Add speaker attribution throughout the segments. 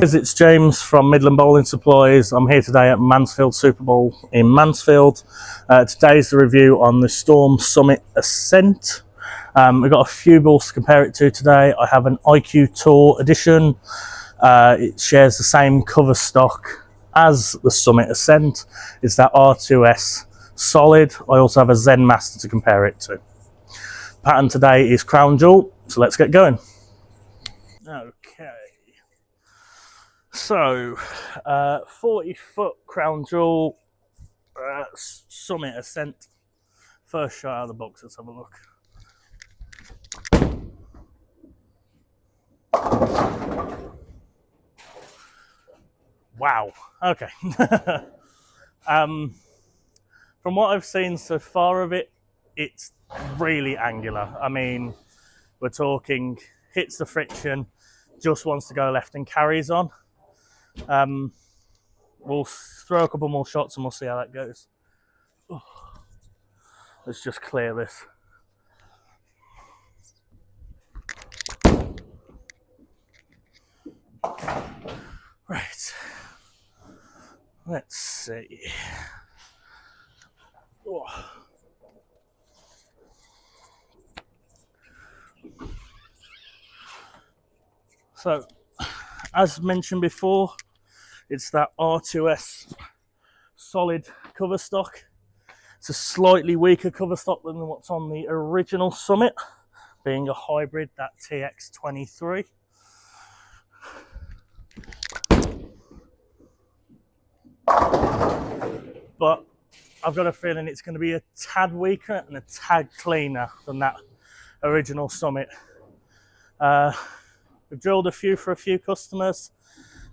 Speaker 1: It's James from Midland Bowling Supplies. I'm here today at Mansfield Super Bowl in Mansfield. Today's the review on the Storm Summit Ascent. We've got a few balls to compare it to today. I have an IQ Tour edition. It shares the same cover stock as the Summit Ascent. It's that R2S solid. I also have a Zen Master to compare it to. Pattern today is Crown Jewel, so let's get going. Okay. So, 40-foot Crown Jewel, Summit Ascent. First shot out of the box, let's have a look. Wow, okay. From what I've seen so far of it, it's really angular. I mean, we're talking hits the friction, just wants to go left and carries on. We'll throw a couple more shots and we'll see how that goes. Oh. Let's just clear this. Right. Let's see. Oh. So, as mentioned before, it's that R2S solid cover stock. It's a slightly weaker cover stock than what's on the original Summit, being a hybrid, that TX23. But I've got a feeling it's going to be a tad weaker and a tad cleaner than that original Summit. We've drilled a few for a few customers,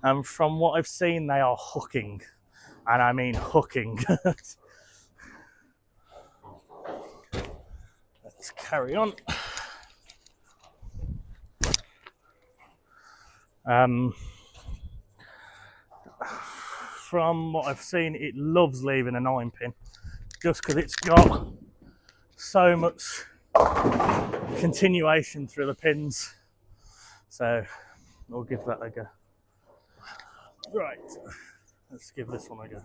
Speaker 1: and from what I've seen, they are hooking, and I mean hooking. Let's carry on. From what I've seen, it loves leaving a 9-pin, just because it's got so much continuation through the pins. So we'll give that a go. Right, let's give this one a go.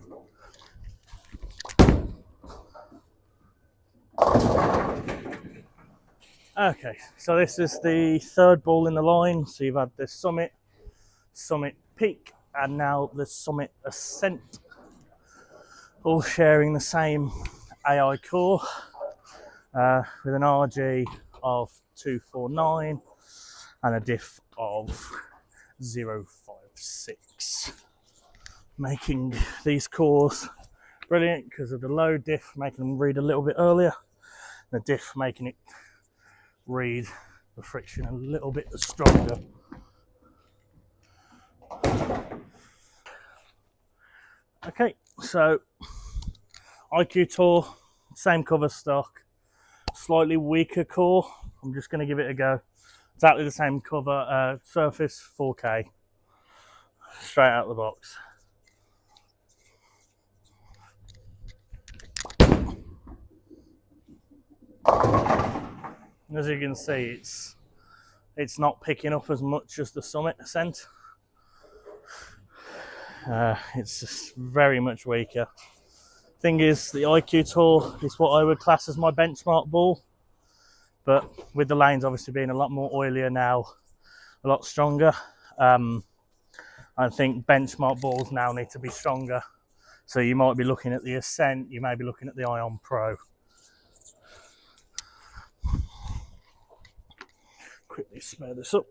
Speaker 1: Okay, so this is the third ball in the line. So you've had the Summit, Summit Peak, and now the Summit Ascent, all sharing the same AI core with an RG of 249 and a diff of 056, making these cores brilliant because of the low diff, making them read a little bit earlier, the diff making it read the friction a little bit stronger. Okay, so IQ Tour, same cover stock, slightly weaker core. I'm just going to give it a go. Exactly the same cover, Surface 4K, straight out of the box. As you can see, it's not picking up as much as the Summit Ascent. It's just very much weaker. Thing is, the IQ Tour is what I would class as my benchmark ball, but with the lanes obviously being a lot more oilier now, a lot stronger, I think benchmark balls now need to be stronger. So you might be looking at the Ascent, you may be looking at the Ion Pro. Quickly smear this up.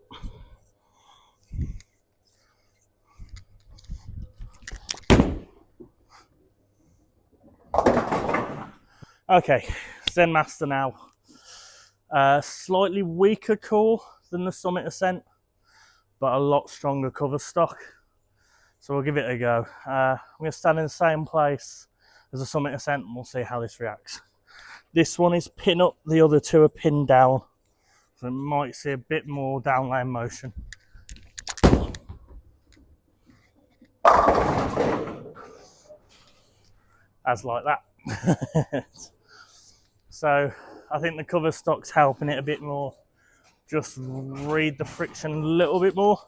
Speaker 1: Okay, Zen Master now. Slightly weaker core than the Summit Ascent, but a lot stronger cover stock. So we'll give it a go. I'm going to stand in the same place as the Summit Ascent and we'll see how this reacts. This one is pin up, the other two are pinned down. So you might see a bit more down lane motion. As like that. So I think the cover stock's helping it a bit more. Just read the friction a little bit more.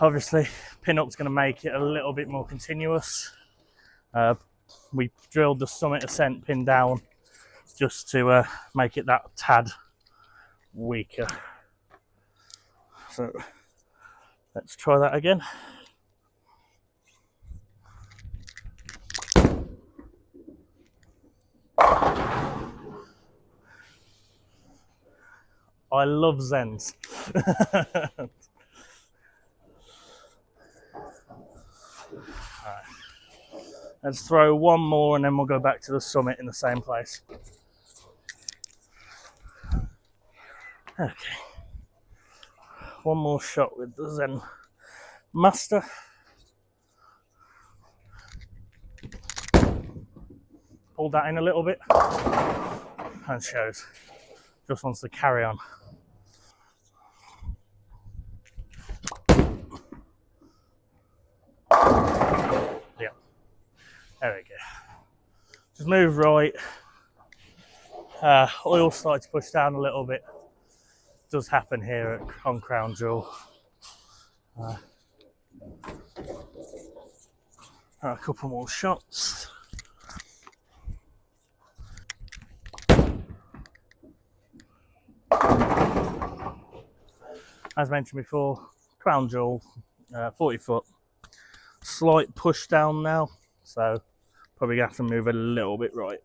Speaker 1: Obviously, pin-up's going to make it a little bit more continuous. We drilled the Summit Ascent pin down just to make it that tad weaker. So let's try that again. I love Zens. Right. Let's throw one more and then we'll go back to the Summit in the same place. Okay. One more shot with the Zen Master. Pull that in a little bit. And shows. Just wants to carry on. Yeah. There we go. Just move right. Oil started to push down a little bit. Does happen here on Crown Jewel. A couple more shots. As mentioned before, Crown Jewel, 40 foot. Slight push down now, so probably have to move a little bit right.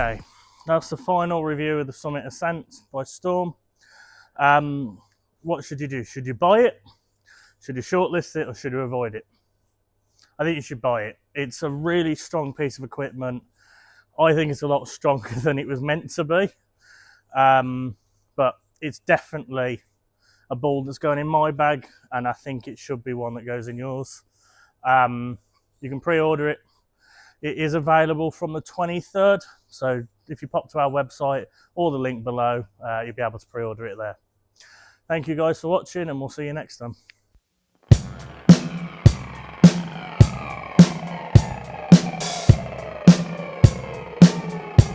Speaker 1: Okay, that's the final review of the Summit Ascent by Storm. What should you do? Should you buy it? Should you shortlist it or should you avoid it? I think you should buy it. It's a really strong piece of equipment. I think it's a lot stronger than it was meant to be. But it's definitely a ball that's going in my bag, and I think it should be one that goes in yours. You can pre-order it. It is available from the 23rd, so if you pop to our website or the link below, you'll be able to pre-order it there. Thank you guys for watching, and we'll see you next time.